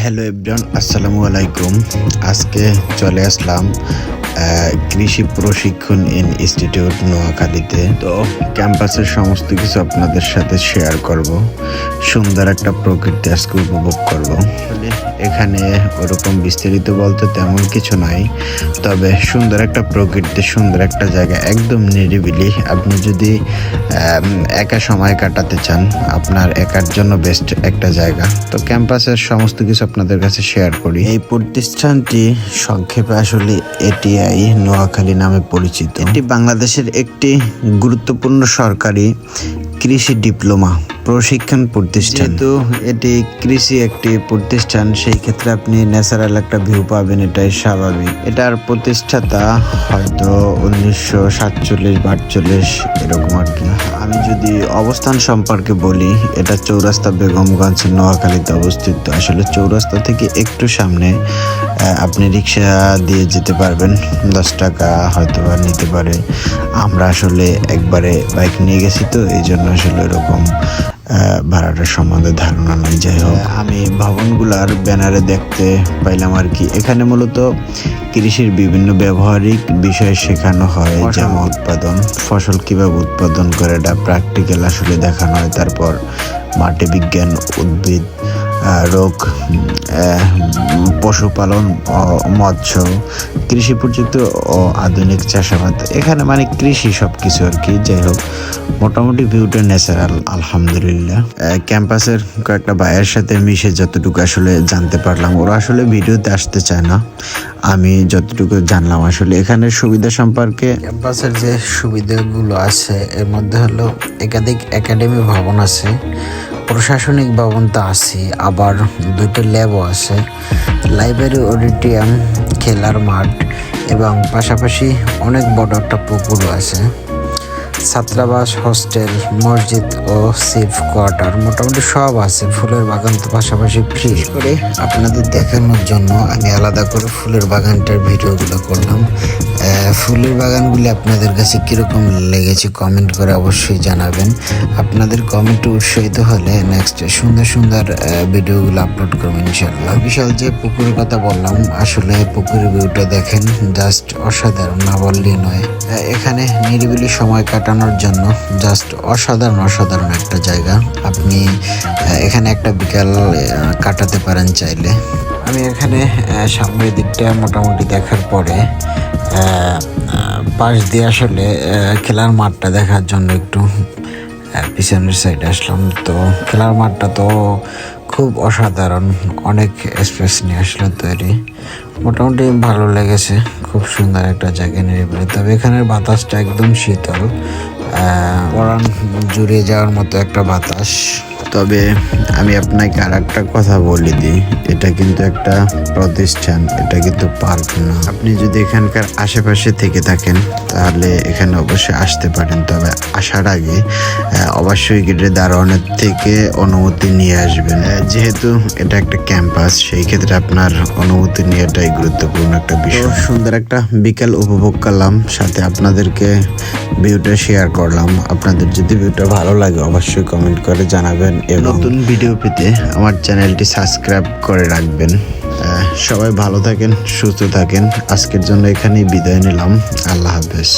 Hello everyone, আসসালামু আলাইকুম। আজকে চলে আসলাম কৃষি প্রশিক্ষণ ইনস্টিটিউট নোয়াখালীতে। তো ক্যাম্পাসের সমস্ত কিছু আপনাদের সাথে শেয়ার করব। সুন্দর একটা প্রকৃতি আজকে উপভোগ করব। আসলে এখানে ওরকম বিস্তারিত বলতে তেমন কিছু নাই, তবে সুন্দর একটা প্রকৃতি, সুন্দর একটা জায়গা, একদম নিরিবিলি। আপনি যদি একা সময় কাটাতে চান, আপনার একার জন্য বেস্ট একটা জায়গা। তো ক্যাম্পাসের সমস্ত কিছু আপনাদের কাছে শেয়ার করি। এই প্রতিষ্ঠানটি সংক্ষেপে আসলে এটিআই নোয়াখালী নামে পরিচিত। এটি বাংলাদেশের একটি গুরুত্বপূর্ণ সরকারি কৃষি ডিপ্লোমা প্রশিক্ষণ প্রতিষ্ঠান। যেহেতু এটি কৃষি একটি প্রতিষ্ঠান, সেই ক্ষেত্রে আপনি ন্যাচারাল একটা ভিউ পাবেন, এটাই স্বাভাবিক। এটার প্রতিষ্ঠাতা হয়তো 1947-42 এরকম আর কি। আমি যদি অবস্থান সম্পর্কে বলি, এটা চৌরাস্তা বেগমগঞ্জ নোয়াখালীতে অবস্থিত। আসলে চৌরাস্তা থেকে একটু সামনে আপনি রিক্সা দিয়ে যেতে পারবেন, 10 টাকা হয়তো বা নিতে পারে। আমরা আসলে একবারে বাইক নিয়ে গেছি, তো এই জন্য আসলে এরকম ভাড়াটার সম্বন্ধে ধারণা নাই। যাই হোক, আমি ভবনগুলার ব্যানারে দেখতে পাইলাম আর কি। এখানে মূলত কৃষির বিভিন্ন ব্যবহারিক বিষয় শেখানো হয়, যেমন উৎপাদন, ফসল কিভাবে উৎপাদন করে এটা প্র্যাকটিক্যাল আসলে দেখানো হয়। তারপর মাটি বিজ্ঞান, উদ্ভিদ রোগ, পশুপালন, মৎস্য, কৃষি প্রযুক্তি ও আধুনিক চাষাবাদ। এখানে মানে কৃষি সবকিছু আর কি। যাই হোক, মোটামুটি ভিউটা ন্যাচারাল, আলহামদুলিল্লাহ। ক্যাম্পাসের কয়েকটা ভাইয়ের সাথে মিশে যতটুকু আসলে জানতে পারলাম, ওরা আসলে ভিডিওতে আসতে চায় না। আমি যতটুকু জানলাম আসলে এখানের সুবিধা সম্পর্কে, ক্যাম্পাসের যে সুবিধাগুলো আছে এর মধ্যে হলো একাধিক একাডেমি ভবন আছে, প্রশাসনিক ভবন তো আছে, আবার 2টা ল্যাবও আছে, লাইব্রেরি, অডিটোরিয়াম, খেলার মাঠ এবং পাশাপাশি অনেক বড় একটা পুকুরও আছে, ছাত্রাবাস, হোস্টেল, মসজিদ ও সেফ কোয়ার্টার, মোটামুটি সব আছে। ফুলের বাগান তো পাশাপাশি ফ্রি করে আপনাদের দেখানোর জন্য আমি আলাদা করে ফুলের বাগানটার ভিডিওগুলো করলাম। ফুলের বাগানগুলি আপনাদের কাছে কীরকম লেগেছে কমেন্ট করে অবশ্যই জানাবেন। আপনাদের কমেন্টে উৎসাহিত হলে নেক্সট সুন্দর সুন্দর ভিডিওগুলো আপলোড করবেন ইনশাআল্লাহ। বিশাল যে পুকুরের কথা বললাম, আসলে পুকুরের ভিউটা দেখেন, জাস্ট অসাধারণ, না বললেই নয়। এখানে নিরিবিলি সময় কাটানোর জন্য জাস্ট অসাধারণ একটা জায়গা। আপনি এখানে একটা বিকাল কাটাতে পারেন চাইলে। আমি এখানে সামনের দিকটা মোটামুটি দেখার পরে পাশ দিয়ে আসলে খেলার মাঠটা দেখার জন্য একটু পিছনের সাইডে আসলাম। তো খেলার মাঠটা তো খুব অসাধারণ, অনেক স্পেস নিয়ে আসলে তৈরি, মোটামুটি ভালো লেগেছে। খুব সুন্দর একটা জায়গা নিরিবিলি, তবে এখানের বাতাসটা একদম শীতল, পরাণ জুড়ে যাওয়ার মতো একটা বাতাস। তবে আমি আপনাকে আর একটা কথা বলে দিই, এটা কিন্তু একটা প্রতিষ্ঠান, এটা কিন্তু পার্ক না। আপনি যদি এখানকার আশেপাশে থেকে থাকেন তাহলে এখানে অবশ্যই আসতে পারেন, তবে আসার আগে অবশ্যই গেটের দারোয়ানের থেকে অনুমতি নিয়ে আসবেন। যেহেতু এটা একটা ক্যাম্পাস, সেই ক্ষেত্রে আপনার অনুমতি নেওয়াটাই গুরুত্বপূর্ণ একটা বিষয়। সুন্দর একটা বিকেল উপভোগ করলাম, সাথে আপনাদেরকে ভিউটা শেয়ার করলাম। আপনাদের যদি ভিউটা ভালো লাগে অবশ্যই কমেন্ট করে জানাবেন এবং নতুন ভিডিও পেতে আমার চ্যানেলটি সাবস্ক্রাইব করে রাখবেন। সবাই ভালো থাকেন, সুস্থ থাকেন। আজকের জন্য এখানেই বিদায় নিলাম। আল্লাহ হাফেজ।